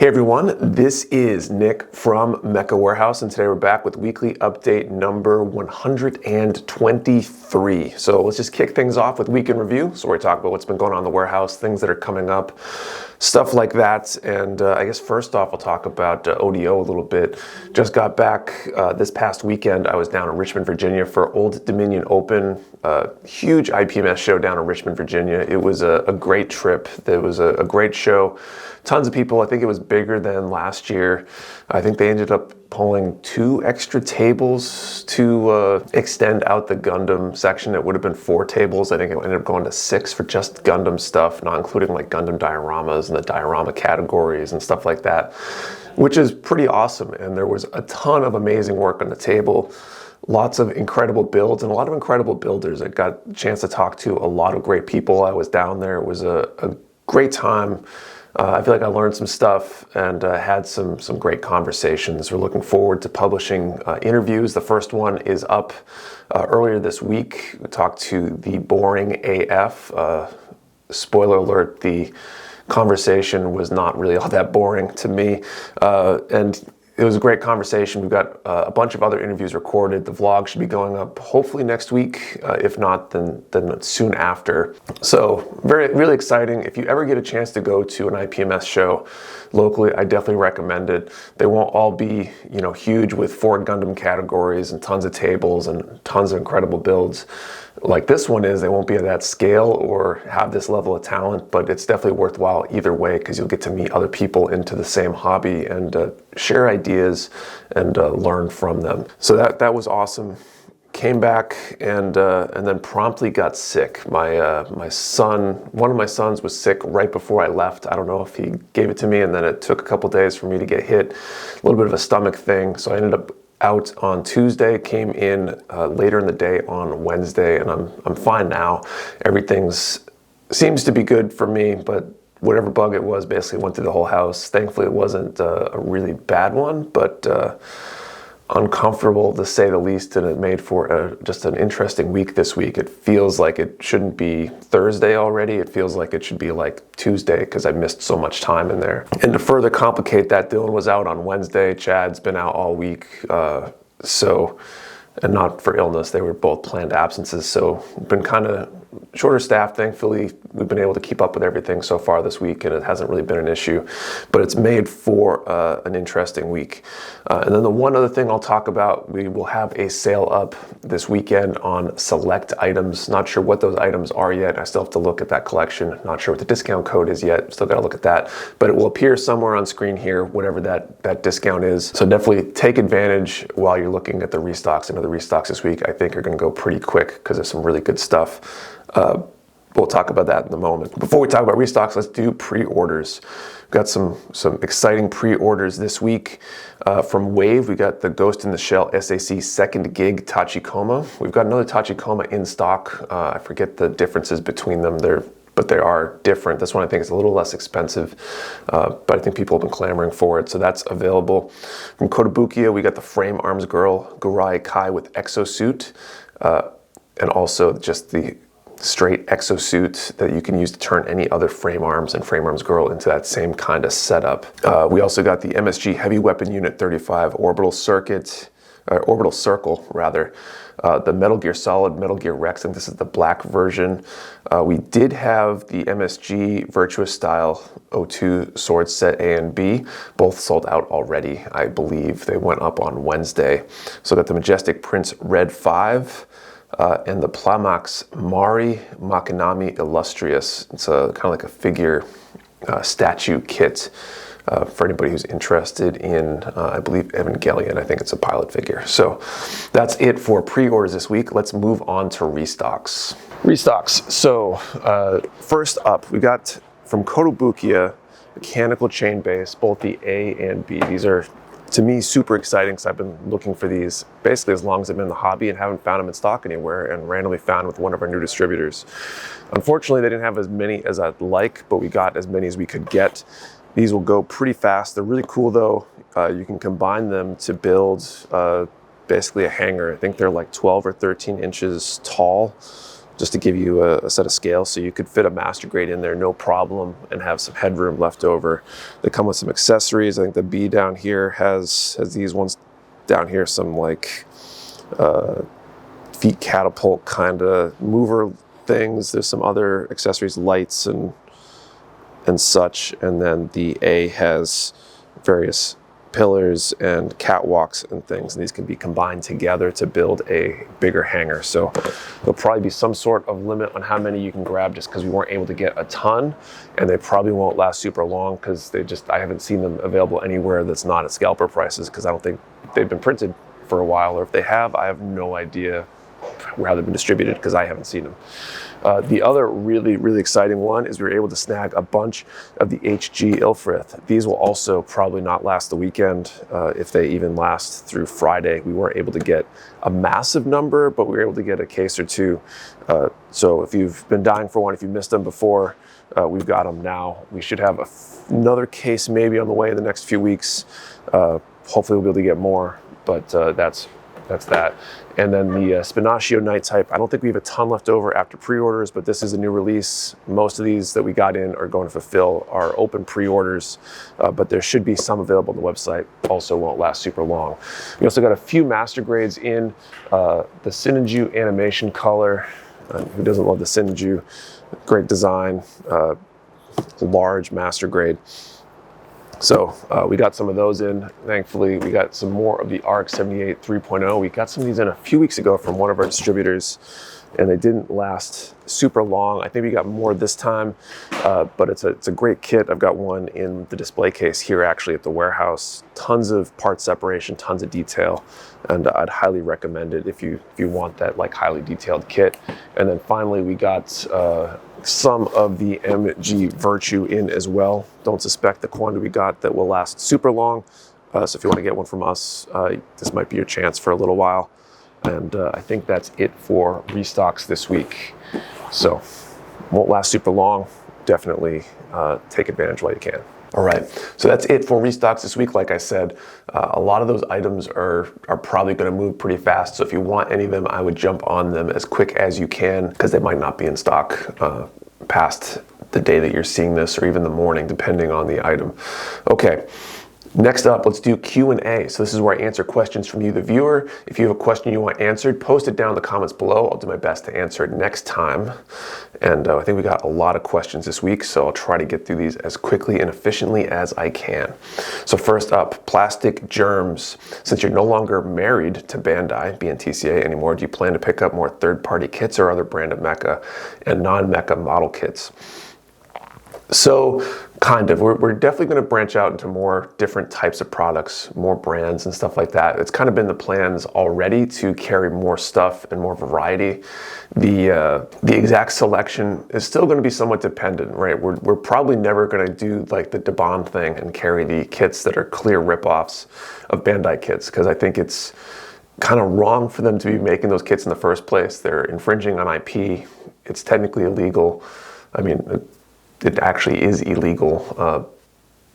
Hey everyone, this is Nick from Mecha Warehouse, and today we're back with weekly update number 123. So let's just kick things off with week in review. So we talk about what's been going on in the warehouse, things that are coming up, stuff like that. And I guess first off, I'll talk about ODO a little bit. Just got back this past weekend. I was down in Richmond, Virginia for Old Dominion Open, huge IPMS show down in Richmond, Virginia. It was a great trip. It was a great show. Tons of people. I think it was bigger than last year. I think they ended up pulling 2 extra tables to extend out the Gundam section. It would have been 4 tables. I think it ended up going to 6 for just Gundam stuff, not including like Gundam dioramas and the diorama categories and stuff like that, which is pretty awesome. And there was a ton of amazing work on the table. Lots of incredible builds and a lot of incredible builders. I got a chance to talk to a lot of great people. I was down there. It was a great time. I feel like I learned some stuff and had some great conversations. We're looking forward to publishing interviews. The first one is up earlier this week. We talked to the boring AF. Spoiler alert, the conversation was not really all that boring to me. And it was a great conversation. We've got a bunch of other interviews recorded. The vlog should be going up hopefully next week. If not, then soon after. So really exciting. If you ever get a chance to go to an IPMS show locally, I definitely recommend it. They won't all be, huge with 4 Gundam categories and tons of tables and tons of incredible builds like this one is. They won't be at that scale or have this level of talent, but it's definitely worthwhile either way because you'll get to meet other people into the same hobby and share ideas and learn from them. So that was awesome. Came back and then promptly got sick. My son, one of my sons was sick right before I left. I don't know if he gave it to me, and then it took a couple days for me to get hit. A little bit of a stomach thing, so I ended up out on Tuesday, came in later in the day on Wednesday, and I'm fine now. Seems to be good for me, but whatever bug it was basically went through the whole house. Thankfully, it wasn't a really bad one, but uncomfortable to say the least, and it made for just an interesting week this week. It feels like it shouldn't be Thursday already. It feels like it should be like Tuesday because I missed so much time in there. And to further complicate that, Dylan was out on Wednesday. Chad's been out all week. And not for illness, they were both planned absences. So been kind of shorter staffed. Thankfully, we've been able to keep up with everything so far this week, and it hasn't really been an issue. But it's made for an interesting week. And then the one other thing I'll talk about, we will have a sale up this weekend on select items. Not sure what those items are yet. I still have to look at that collection. Not sure what the discount code is yet. Still got to look at that. But it will appear somewhere on screen here, whatever that discount is. So definitely take advantage while you're looking at the restocks. And the restocks this week, I think, are going to go pretty quick because there's some really good stuff. We'll talk about that in a moment. Before we talk about restocks, let's do pre-orders. We've got some exciting pre-orders this week. From Wave, we got the Ghost in the Shell SAC second gig Tachikoma. We've got another Tachikoma in stock. I forget the differences between them. But they are different. This one I think is a little less expensive, but I think people have been clamoring for it, so that's available. From Kotobukiya, we got the Frame Arms Girl Gurai Kai with exosuit, and also just the straight exosuit that you can use to turn any other Frame Arms and Frame Arms Girl into that same kind of setup. We also got the MSG Heavy Weapon Unit 35 Orbital Circle, the Metal Gear Solid, Metal Gear Rex, and this is the black version. We did have the MSG Virtuous Style 02 Swords Set A and B, both sold out already, I believe. They went up on Wednesday. So got the Majestic Prince Red 5, and the Plamax Mari Makinami Illustrious. It's kind of like a figure statue kit for anybody who's interested in, I believe, Evangelion. I think it's a pilot figure. So that's it for pre-orders this week. Let's move on to restocks. So first up, we got from Kotobukiya, mechanical chain base, both the A and B. These are, to me, super exciting because I've been looking for these basically as long as I've been in the hobby and haven't found them in stock anywhere, and randomly found with one of our new distributors. Unfortunately, they didn't have as many as I'd like, but we got as many as we could get. These will go pretty fast. They're really cool though. You can combine them to build basically a hanger. I think they're like 12 or 13 inches tall. just to give you a set of scales. So you could fit a master grade in there, no problem, and have some headroom left over. They come with some accessories. I think the B down here has these ones down here, some like feet catapult kind of mover things. There's some other accessories, lights and such. And then the A has various pillars and catwalks and things, and these can be combined together to build a bigger hangar. So there'll probably be some sort of limit on how many you can grab, just because we weren't able to get a ton, and they probably won't last super long because I haven't seen them available anywhere that's not at scalper prices, because I don't think they've been printed for a while, or if they have, I have no idea how they've been distributed because I haven't seen them. The other really exciting one is we were able to snag a bunch of the HG Ilfrith. These will also probably not last the weekend, if they even last through Friday. We weren't able to get a massive number, but we were able to get a case or two. So if you've been dying for one, if you missed them before, we've got them now. We should have another case maybe on the way in the next few weeks. Hopefully we'll be able to get more, but that's that. And then the Spinaccio Night Type, I don't think we have a ton left over after pre-orders, but this is a new release. Most of these that we got in are going to fulfill our open pre-orders, but there should be some available on the website. Also won't last super long. We also got a few master grades in. The Sinaju animation color. Who doesn't love the Sinaju? Great design, large master grade. So we got some of those in. Thankfully, we got some more of the RX-78 3.0. We got some of these in a few weeks ago from one of our distributors, and they didn't last super long. I think we got more this time, but it's a great kit. I've got one in the display case here actually at the warehouse. Tons of part separation, tons of detail, and I'd highly recommend it if you want that like highly detailed kit. And then finally, we got some of the MG Virtue in as well. Don't suspect the quantity we got that will last super long. So if you want to get one from us, this might be your chance for a little while. And I think that's it for restocks this week. So won't last super long. Definitely take advantage while you can. All right, so that's it for restocks this week. Like I said, a lot of those items are probably going to move pretty fast. So if you want any of them, I would jump on them as quick as you can, because they might not be in stock past the day that you're seeing this, or even the morning, depending on the item. Okay. Next up, let's do Q&A. So this is where I answer questions from you, the viewer. If you have a question you want answered, post it down in the comments below. I'll do my best to answer it next time. And I think we got a lot of questions this week, so I'll try to get through these as quickly and efficiently as I can. So first up, plastic germs. Since you're no longer married to Bandai, BNTCA anymore, do you plan to pick up more third-party kits or other brand of mecha and non-mecha model kits? So kind of, we're definitely going to branch out into more different types of products, more brands and stuff like that. It's kind of been the plans already to carry more stuff and more variety. The exact selection is still going to be somewhat dependent, right? We're probably never going to do like the Debon thing and carry the kits that are clear ripoffs of Bandai kits, because I think it's kind of wrong for them to be making those kits in the first place. They're infringing on IP. It's technically illegal. I mean, it actually is illegal,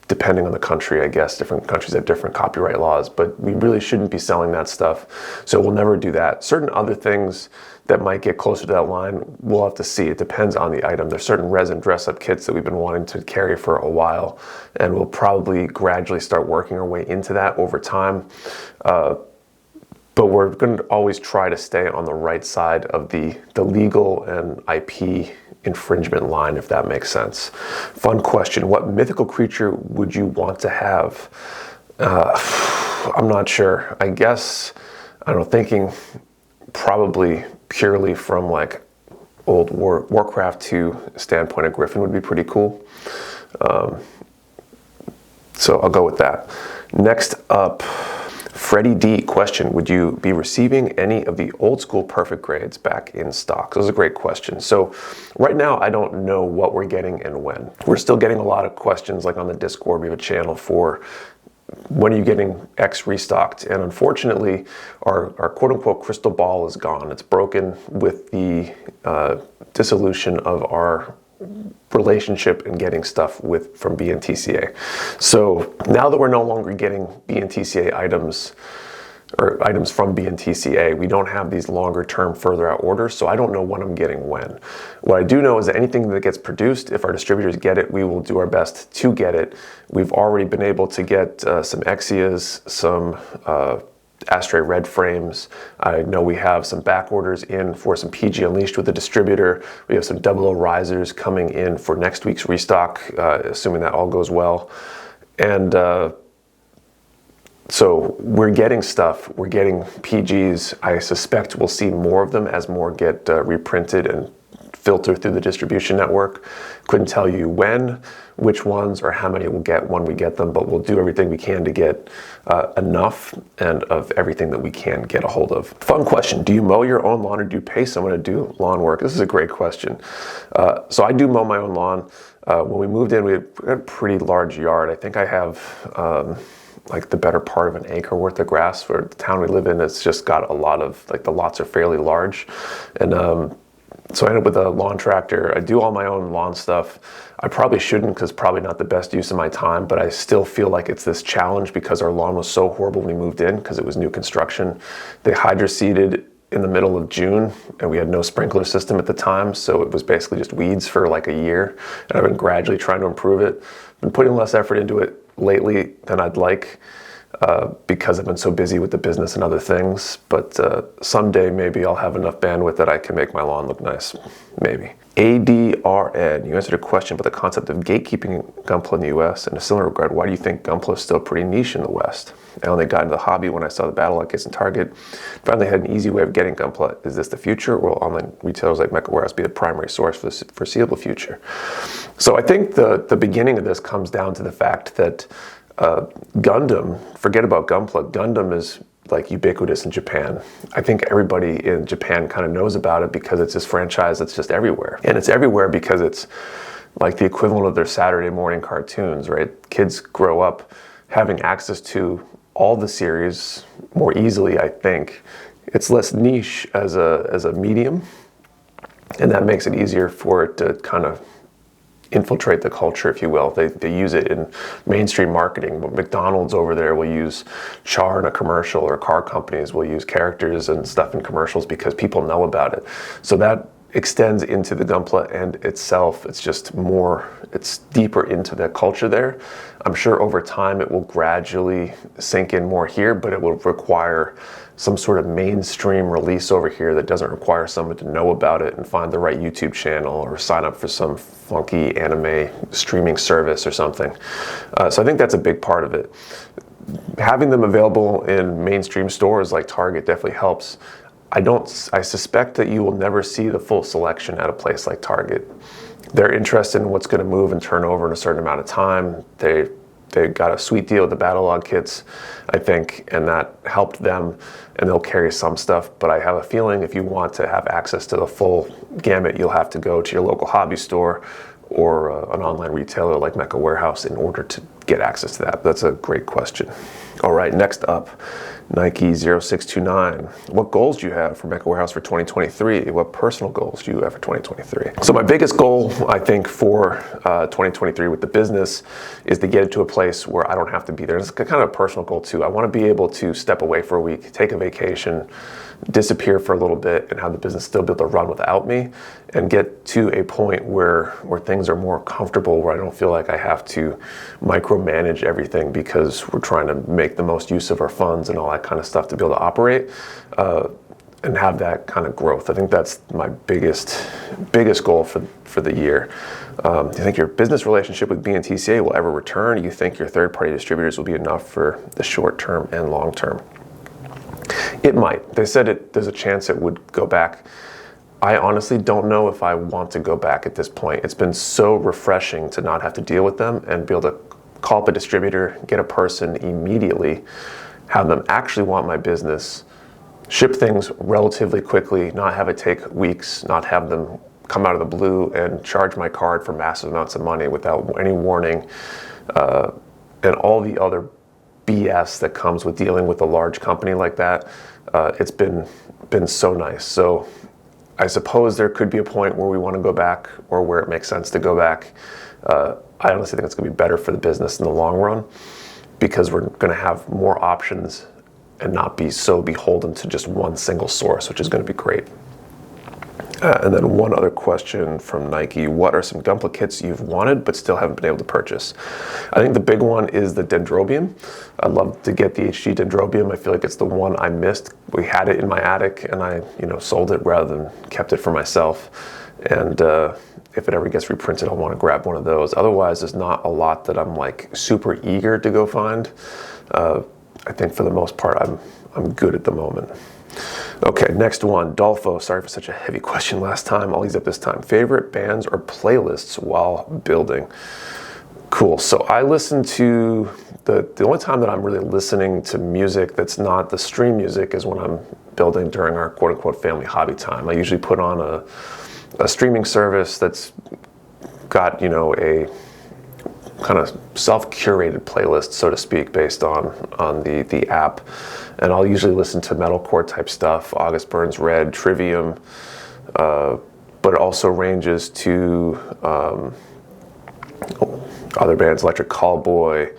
depending on the country, I guess. Different countries have different copyright laws, but we really shouldn't be selling that stuff. So we'll never do that. Certain other things that might get closer to that line, we'll have to see. It depends on the item. There's certain resin dress-up kits that we've been wanting to carry for a while, and we'll probably gradually start working our way into that over time. But we're going to always try to stay on the right side of the legal and IP infringement line, if that makes sense. Fun question. What mythical creature would you want to have? I'm not sure. I guess, I don't know, thinking probably purely from like old Warcraft 2 standpoint, a griffin would be pretty cool. So I'll go with that. Next up, Freddie D question, would you be receiving any of the old school perfect grades back in stock? This is a great question. So right now, I don't know what we're getting and when. We're still getting a lot of questions, like on the Discord, we have a channel for when are you getting X restocked? And unfortunately, our quote unquote crystal ball is gone. It's broken with the dissolution of our relationship and getting stuff from BNTCA. So now that we're no longer getting BNTCA items, or items from BNTCA. We don't have these longer term, further out orders, so I don't know when I'm getting when. What I do know is that anything that gets produced, if our distributors get it, we will do our best to get it. We've already been able to get some Exias, some Astray Red frames. I know we have some back orders in for some PG Unleashed with the distributor. We have some 00 risers coming in for next week's restock, assuming that all goes well. And so we're getting stuff, we're getting PGs. I suspect we'll see more of them as more get reprinted and filter through the distribution network. Couldn't tell you when, which ones, or how many we'll get when we get them, but we'll do everything we can to get enough and of everything that we can get a hold of. Fun question, do you mow your own lawn or do you pay someone to do lawn work? This is a great question. So I do mow my own lawn. When we moved in, we had a pretty large yard. I think I have like the better part of an acre worth of grass. For the town we live in, it's just got a lot of, like the lots are fairly large. And so I ended up with a lawn tractor. I do all my own lawn stuff. I probably shouldn't because probably not the best use of my time, but I still feel like it's this challenge because our lawn was so horrible when we moved in because it was new construction. They hydro-seeded in the middle of June and we had no sprinkler system at the time, so it was basically just weeds for like a year. And I've been gradually trying to improve it. Been putting less effort into it lately than I'd like because I've been so busy with the business and other things, but someday maybe I'll have enough bandwidth that I can make my lawn look nice, maybe. ADRN, you answered a question about the concept of gatekeeping gunpla in the US. In a similar regard, why do you think gunpla is still pretty niche in the West? I only got into the hobby when I saw the battle kits in Target. Finally had an easy way of getting gunpla. Is this the future, or will online retailers like Mecca Warehouse be the primary source for the foreseeable future? So I think the beginning of this comes down to the fact that Gundam, forget about gunpla, Gundam is like ubiquitous in Japan. I think everybody in Japan kind of knows about it because it's this franchise that's just everywhere. And it's everywhere because it's like the equivalent of their Saturday morning cartoons, right? Kids grow up having access to all the series more easily, I think. It's less niche as a medium, and that makes it easier for it to kind of infiltrate the culture, if you will. They use it in mainstream marketing. McDonald's over there will use Char in a commercial, or car companies will use characters and stuff in commercials because people know about it. So that extends into the gunpla and itself. It's just more, it's deeper into the culture there. I'm sure over time it will gradually sink in more here, but it will require some sort of mainstream release over here that doesn't require someone to know about it and find the right YouTube channel or sign up for some funky anime streaming service or something. So I think that's a big part of it. Having them available in mainstream stores like Target definitely helps. I suspect that you will never see the full selection at a place like Target. They're interested in what's going to move and turn over in a certain amount of time. They got a sweet deal with the battle log kits, I think, and that helped them, and they'll carry some stuff. But I have a feeling if you want to have access to the full gamut, you'll have to go to your local hobby store or an online retailer like Mecca Warehouse in order to get access to that. That's a great question. All right, next up, Nike 0629. What goals do you have for Mecca Warehouse for 2023? What personal goals do you have for 2023? So my biggest goal, I think, for 2023 with the business is to get it to a place where I don't have to be there. It's kind of a personal goal too. I want to be able to step away for a week, take a vacation, disappear for a little bit, and have the business still be able to run without me, and get to a point where things are more comfortable, where I don't feel like I have to micromanage everything because we're trying to make the most use of our funds and all that kind of stuff to be able to operate and have that kind of growth. I think that's my biggest goal for the year. Do you think your business relationship with BNTCA will ever return? Do you think your third-party distributors will be enough for the short term and long term? It might. They said there's a chance it would go back. I honestly don't know if I want to go back at this point. It's been so refreshing to not have to deal with them and be able to call up a distributor, get a person immediately, have them actually want my business, ship things relatively quickly, not have it take weeks, not have them come out of the blue and charge my card for massive amounts of money without any warning, and all the other BS that comes with dealing with a large company like that. It's been so nice. So I suppose there could be a point where we want to go back, or where it makes sense to go back. I honestly think it's going to be better for the business in the long run because we're going to have more options and not be so beholden to just one single source, which is going to be great. And then one other question from Nike. What are some gunpla kits you've wanted but still haven't been able to purchase? I think the big one is the Dendrobium. I'd love to get the HG Dendrobium. I feel like it's the one I missed. We had it in my attic and I sold it rather than kept it for myself. And if it ever gets reprinted, I'll want to grab one of those. Otherwise, there's not a lot that I'm like super eager to go find. I think for the most part, I'm good at the moment. Okay, next one, Dolfo. Sorry for such a heavy question last time. I'll ease up this time. Favorite bands or playlists while building? Cool. So I listen to the only time that I'm really listening to music that's not the stream music is when I'm building during our quote unquote family hobby time. I usually put on a streaming service that's got a kind of self-curated playlist, so to speak, based on the app. And I'll usually listen to metalcore type stuff, August Burns Red, Trivium, but it also ranges to other bands, Electric Callboy,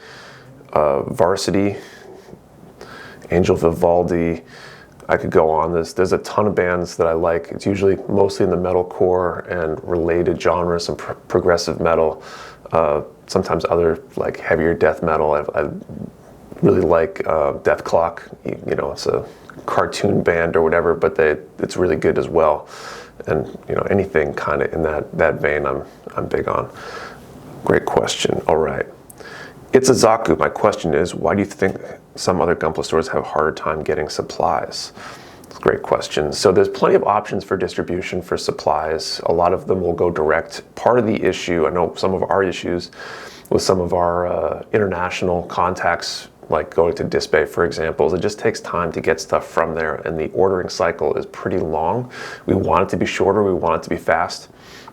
Varsity, Angel Vivaldi. I could go on. There's a ton of bands that I like. It's usually mostly in the metalcore and related genres, some progressive metal, sometimes other like heavier death metal. I really like Death Clock. It's a cartoon band or whatever, but it's really good as well. And anything kind of in that vein, I'm big on. Great question. All right. It's a Zaku. My question is, why do you think some other gunpla stores have a harder time getting supplies? It's a great question. So there's plenty of options for distribution for supplies. A lot of them will go direct. Part of the issue, I know some of our issues with some of our international contacts, like going to Disbay, for example, it just takes time to get stuff from there, and the ordering cycle is pretty long. We want it to be shorter. We want it to be fast.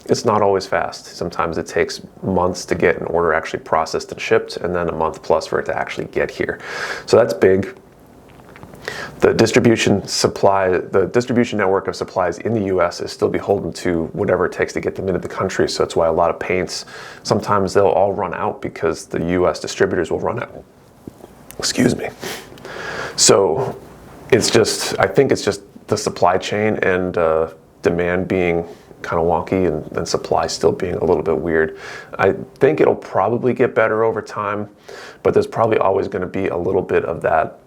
It's not always fast. Sometimes it takes months to get an order actually processed and shipped, and then a month plus for it to actually get here. So that's big. The distribution network of supplies in the US is still beholden to whatever it takes to get them into the country. So that's why a lot of paints, sometimes they'll all run out because the US distributors will run out. Excuse me. So I think it's just the supply chain and demand being kind of wonky and supply still being a little bit weird. I think it'll probably get better over time, but there's probably always going to be a little bit of that,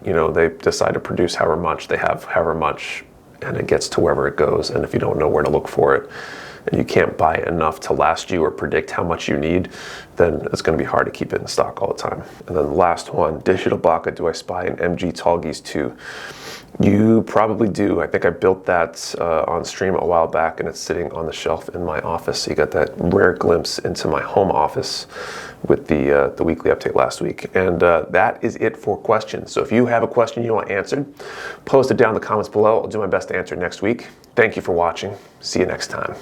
they decide to produce however much, they have however much, and it gets to wherever it goes. And if you don't know where to look for it, and you can't buy enough to last you or predict how much you need, then it's going to be hard to keep it in stock all the time. And then the last one, Digital Baka, do I spy an MG Tallgeese 2? You probably do. I think I built that on stream a while back, and it's sitting on the shelf in my office. So you got that rare glimpse into my home office with the weekly update last week. And that is it for questions. So if you have a question you want answered, post it down in the comments below. I'll do my best to answer it next week. Thank you for watching. See you next time.